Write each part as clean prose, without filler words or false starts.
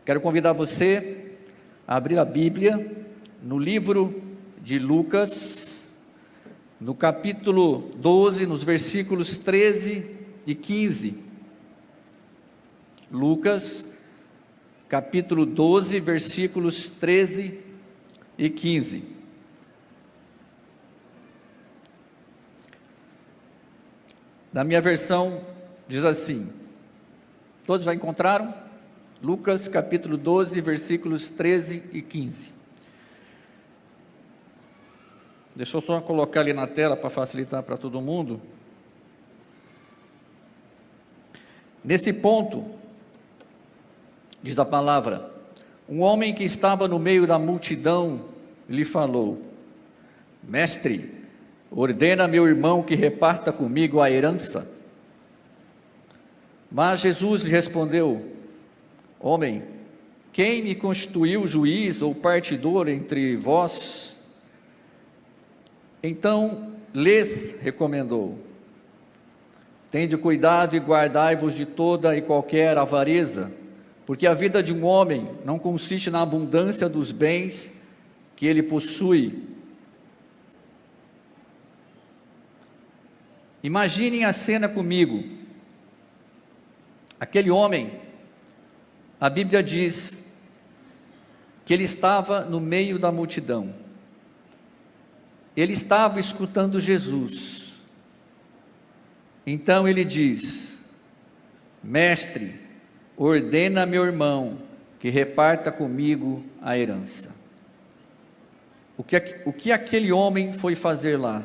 Quero convidar você a abrir a Bíblia no livro de Lucas, no capítulo 12, nos versículos 13 e 15. Lucas, capítulo 12, versículos 13 e 15. Na minha versão diz assim, todos já encontraram? Lucas capítulo 12, versículos 13 e 15. Deixa eu só colocar ali na tela para facilitar para todo mundo. Nesse ponto, diz a palavra, um homem que estava no meio da multidão lhe falou: Mestre, ordena meu irmão que reparta comigo a herança. Mas Jesus lhe respondeu: Homem, quem me constituiu juiz ou partidor entre vós? Então lhes recomendou: Tende cuidado e guardai-vos de toda e qualquer avareza, porque a vida de um homem não consiste na abundância dos bens que ele possui. Imaginem a cena comigo. Aquele homem, a Bíblia diz que ele estava no meio da multidão. Ele estava escutando Jesus. Então ele diz: Mestre, ordena meu irmão que reparta comigo a herança. O que aquele homem foi fazer lá?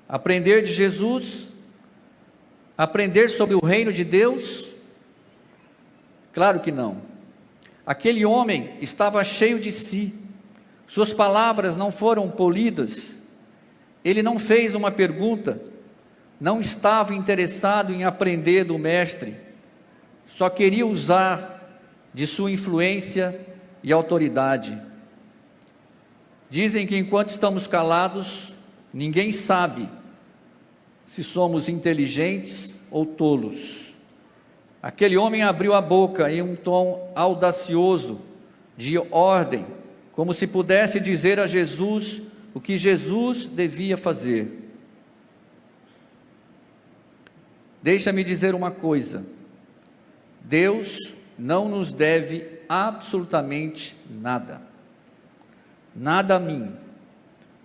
Aprender de Jesus? Aprender sobre o reino de Deus? Claro que não. Aquele homem estava cheio de si, suas palavras não foram polidas, ele não fez uma pergunta, não estava interessado em aprender do mestre, só queria usar de sua influência e autoridade. Dizem que enquanto estamos calados, ninguém sabe se somos inteligentes ou tolos. Aquele homem abriu a boca em um tom audacioso, de ordem, como se pudesse dizer a Jesus o que Jesus devia fazer. Deixa-me dizer uma coisa: Deus não nos deve absolutamente nada. Nada a mim,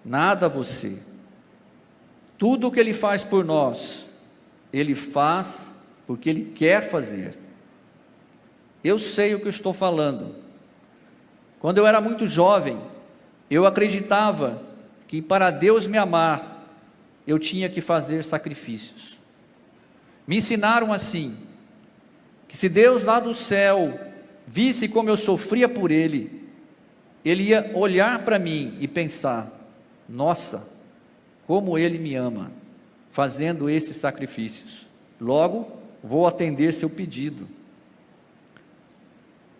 nada a você. Tudo o que Ele faz por nós, Ele faz porque Ele quer fazer. Eu sei o que eu estou falando. Quando eu era muito jovem, eu acreditava que para Deus me amar, eu tinha que fazer sacrifícios. Me ensinaram assim, que se Deus lá do céu visse como eu sofria por Ele, Ele ia olhar para mim e pensar: nossa, como Ele me ama, fazendo esses sacrifícios. Logo, vou atender seu pedido.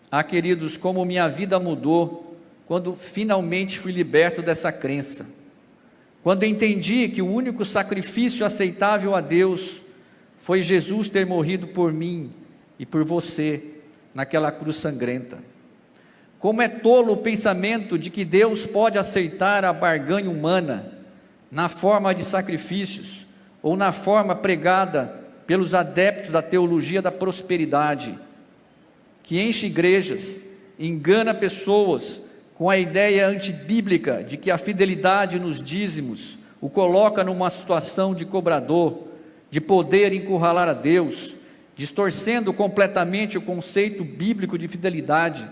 Ah, queridos, como minha vida mudou quando finalmente fui liberto dessa crença. Quando entendi que o único sacrifício aceitável a Deus foi Jesus ter morrido por mim e por você naquela cruz sangrenta. Como é tolo o pensamento de que Deus pode aceitar a barganha humana na forma de sacrifícios ou na forma pregada pelos adeptos da teologia da prosperidade, que enche igrejas, engana pessoas com a ideia antibíblica de que a fidelidade nos dízimos o coloca numa situação de cobrador, de poder encurralar a Deus, distorcendo completamente o conceito bíblico de fidelidade,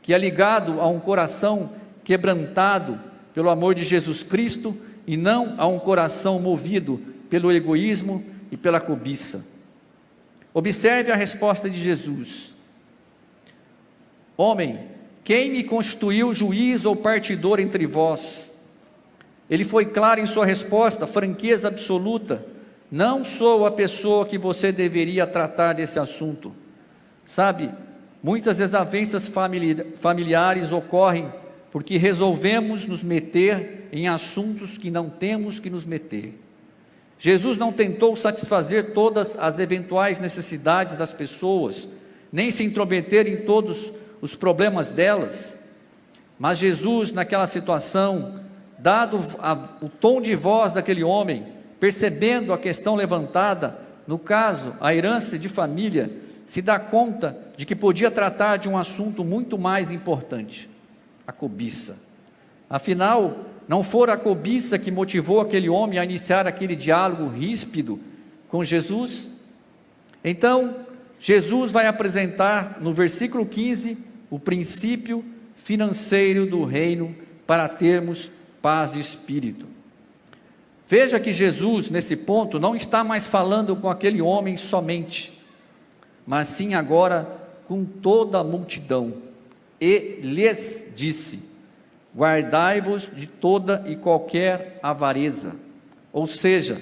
que é ligado a um coração quebrantado pelo amor de Jesus Cristo e não a um coração movido pelo egoísmo e pela cobiça. Observe a resposta de Jesus: Homem, quem me constituiu juiz ou partidor entre vós? Ele foi claro em sua resposta, franqueza absoluta: não sou a pessoa que você deveria tratar desse assunto. Sabe, muitas desavenças familiares ocorrem porque resolvemos nos meter em assuntos que não temos que nos meter. Jesus não tentou satisfazer todas as eventuais necessidades das pessoas, nem se intrometer em todos os problemas delas. Mas Jesus, naquela situação, dado o tom de voz daquele homem, percebendo a questão levantada, no caso, a herança de família, se dá conta de que podia tratar de um assunto muito mais importante: a cobiça. Afinal, não fora a cobiça que motivou aquele homem a iniciar aquele diálogo ríspido com Jesus? Então, Jesus vai apresentar no versículo 15 o princípio financeiro do reino para termos paz de espírito. Veja que Jesus, nesse ponto, não está mais falando com aquele homem somente, mas sim agora com toda a multidão, e lhes disse: guardai-vos de toda e qualquer avareza, ou seja,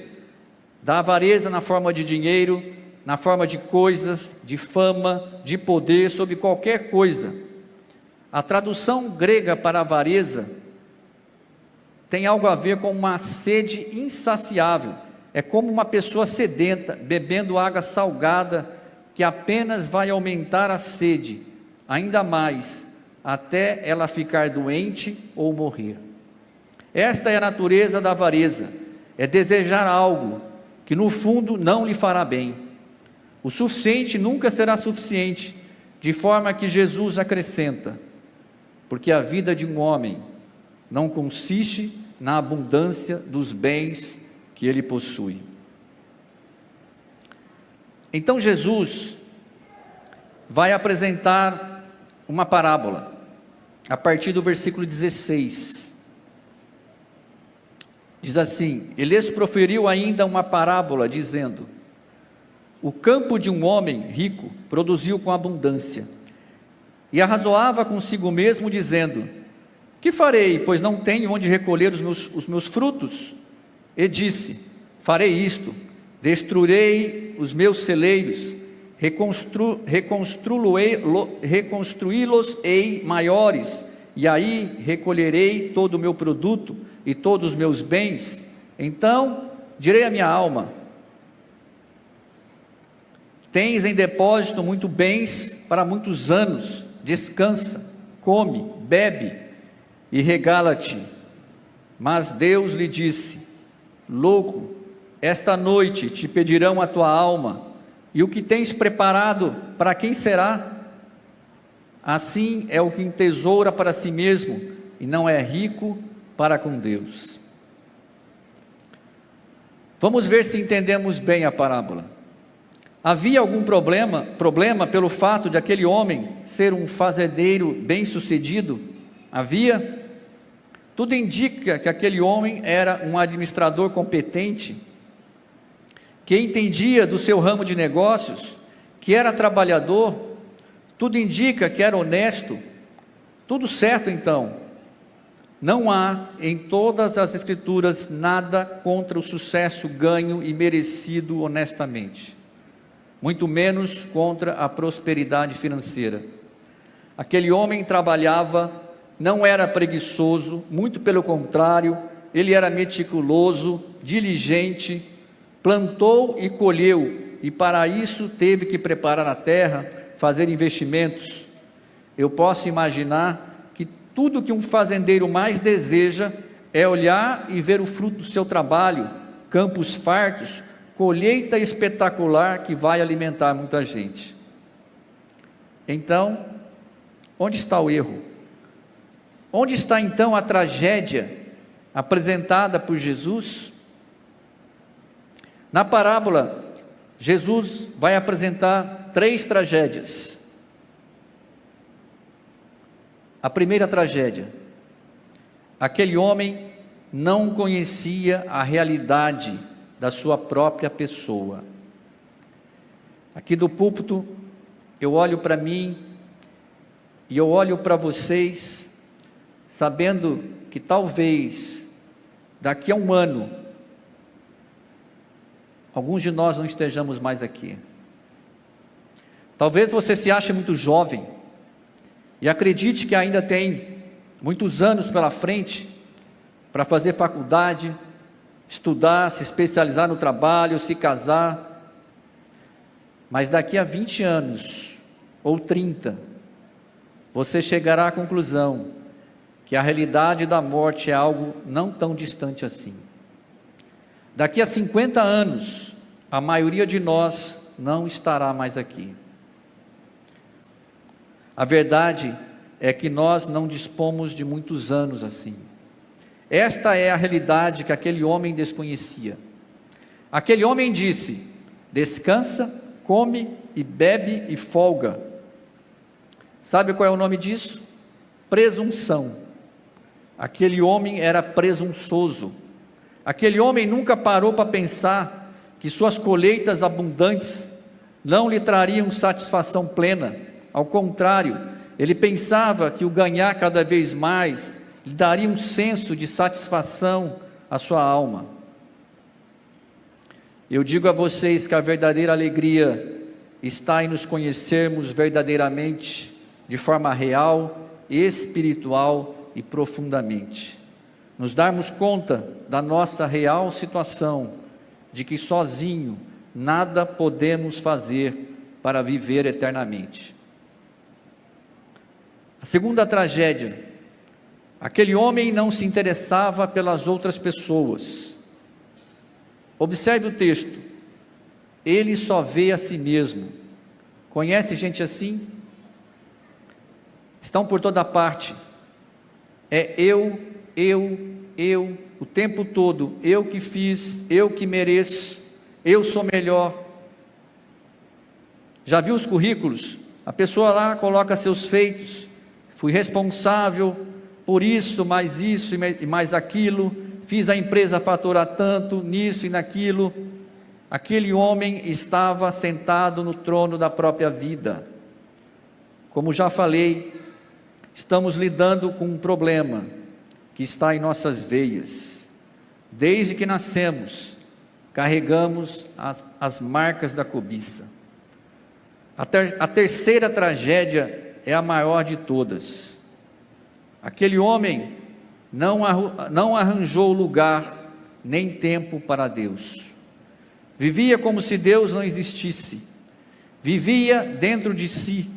da avareza na forma de dinheiro, na forma de coisas, de fama, de poder, sobre qualquer coisa. A tradução grega para avareza tem algo a ver com uma sede insaciável. É como uma pessoa sedenta, bebendo água salgada, que apenas vai aumentar a sede, ainda mais, até ela ficar doente ou morrer. Esta é a natureza da avareza, é desejar algo que no fundo não lhe fará bem. O suficiente nunca será suficiente, de forma que Jesus acrescenta: porque a vida de um homem não consiste na abundância dos bens que ele possui. Então Jesus vai apresentar uma parábola, a partir do versículo 16, diz assim: ele lhes proferiu ainda uma parábola, dizendo: o campo de um homem rico produziu com abundância, e arrazoava consigo mesmo, dizendo: que farei, pois não tenho onde recolher os meus frutos? E disse: farei isto, destruirei os meus celeiros, reconstruí-los-ei maiores, e aí recolherei todo o meu produto e todos os meus bens. Então direi à minha alma: tens em depósito muito bens para muitos anos, descansa, come, bebe e regala-te. Mas Deus lhe disse: louco, esta noite te pedirão a tua alma, e o que tens preparado, para quem será? Assim é o que entesoura para si mesmo, e não é rico para com Deus. Vamos ver se entendemos bem a parábola. Havia algum problema pelo fato de aquele homem ser um fazendeiro bem-sucedido? Havia. Tudo indica que aquele homem era um administrador competente, que entendia do seu ramo de negócios, que era trabalhador. Tudo indica que era honesto. Tudo certo, então. Não há em todas as escrituras nada contra o sucesso ganho e merecido honestamente, muito menos contra a prosperidade financeira. Aquele homem trabalhava, não era preguiçoso, muito pelo contrário, ele era meticuloso, diligente, plantou e colheu, e para isso teve que preparar a terra, fazer investimentos. Eu posso imaginar que tudo que um fazendeiro mais deseja é olhar e ver o fruto do seu trabalho, campos fartos, colheita espetacular que vai alimentar muita gente. Então, onde está o erro? Onde está então a tragédia apresentada por Jesus? Na parábola, Jesus vai apresentar 3 tragédias. A primeira tragédia: aquele homem não conhecia a realidade da sua própria pessoa. Aqui do púlpito, eu olho para mim e eu olho para vocês, sabendo que talvez daqui a um ano alguns de nós não estejamos mais aqui. Talvez você se ache muito jovem e acredite que ainda tem muitos anos pela frente para fazer faculdade, estudar, se especializar no trabalho, se casar. Mas daqui a 20 anos ou 30, você chegará à conclusão que a realidade da morte é algo não tão distante assim. Daqui a 50 anos, a maioria de nós não estará mais aqui. A verdade é que nós não dispomos de muitos anos assim. Esta é a realidade que aquele homem desconhecia. Aquele homem disse: descansa, come e bebe e folga. Sabe qual é o nome disso? Presunção. Aquele homem era presunçoso. Aquele homem nunca parou para pensar que suas colheitas abundantes não lhe trariam satisfação plena. Ao contrário, ele pensava que o ganhar cada vez mais lhe daria um senso de satisfação à sua alma. Eu digo a vocês que a verdadeira alegria está em nos conhecermos verdadeiramente, de forma real, espiritual e profundamente. Nos darmos conta da nossa real situação, de que sozinho nada podemos fazer para viver eternamente. A segunda tragédia: aquele homem não se interessava pelas outras pessoas. Observe o texto: ele só vê a si mesmo. Conhece gente assim? Estão por toda parte. É eu, o tempo todo, eu que fiz, eu que mereço, eu sou melhor. Já viu os currículos? A pessoa lá coloca seus feitos: fui responsável por isso e mais aquilo, fiz a empresa faturar tanto, nisso e naquilo. Aquele homem estava sentado no trono da própria vida. Como já falei, estamos lidando com um problema que está em nossas veias. Desde que nascemos, carregamos as marcas da cobiça. A terceira tragédia é a maior de todas. Aquele homem não arranjou lugar nem tempo para Deus. Vivia como se Deus não existisse. Vivia dentro de si.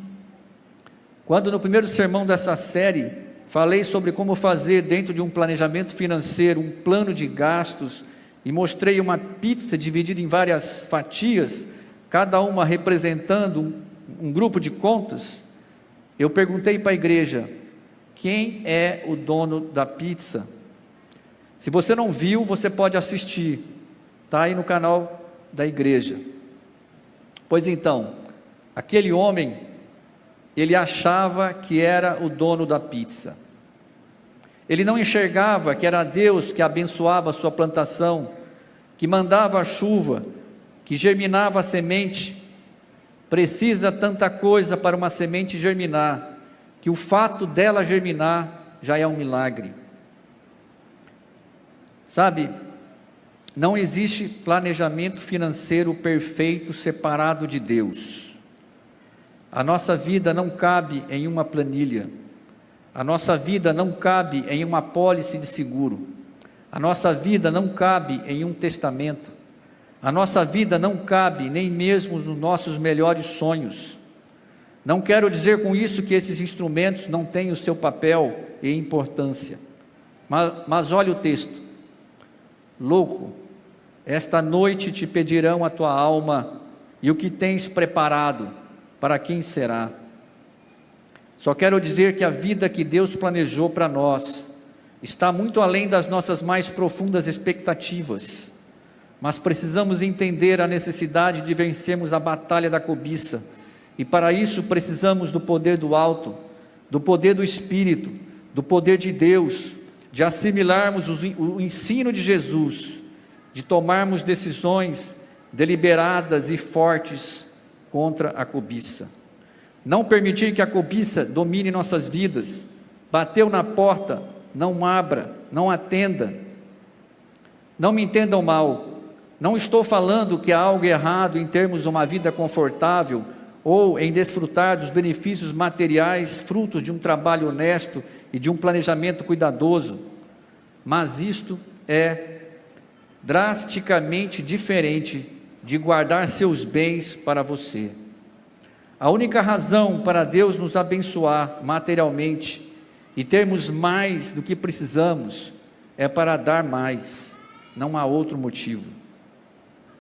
Quando no primeiro sermão dessa série falei sobre como fazer dentro de um planejamento financeiro um plano de gastos e mostrei uma pizza dividida em várias fatias, cada uma representando um grupo de contas, eu perguntei para a igreja: quem é o dono da pizza? Se você não viu, você pode assistir, está aí no canal da igreja. Pois então, aquele homem, ele achava que era o dono da pizza. Ele não enxergava que era Deus que abençoava a sua plantação, que mandava a chuva, que germinava a semente. Precisa tanta coisa para uma semente germinar, que o fato dela germinar já é um milagre. Sabe, não existe planejamento financeiro perfeito separado de Deus. A nossa vida não cabe em uma planilha. A nossa vida não cabe em uma apólice de seguro. A nossa vida não cabe em um testamento. A nossa vida não cabe nem mesmo nos nossos melhores sonhos. Não quero dizer com isso que esses instrumentos não têm o seu papel e importância. Mas olha o texto. Louco, esta noite te pedirão a tua alma, e o que tens preparado, para quem será? Só quero dizer que a vida que Deus planejou para nós está muito além das nossas mais profundas expectativas, mas precisamos entender a necessidade de vencermos a batalha da cobiça, e para isso precisamos do poder do alto, do poder do Espírito, do poder de Deus, de assimilarmos o ensino de Jesus, de tomarmos decisões deliberadas e fortes contra a cobiça. Não permitir que a cobiça domine nossas vidas. Bateu na porta, não abra, não atenda. Não me entendam mal, não estou falando que há algo errado em termos uma vida confortável ou em desfrutar dos benefícios materiais frutos de um trabalho honesto e de um planejamento cuidadoso, mas isto é drasticamente diferente de guardar seus bens para você. A única razão para Deus nos abençoar materialmente e termos mais do que precisamos é para dar mais, não há outro motivo.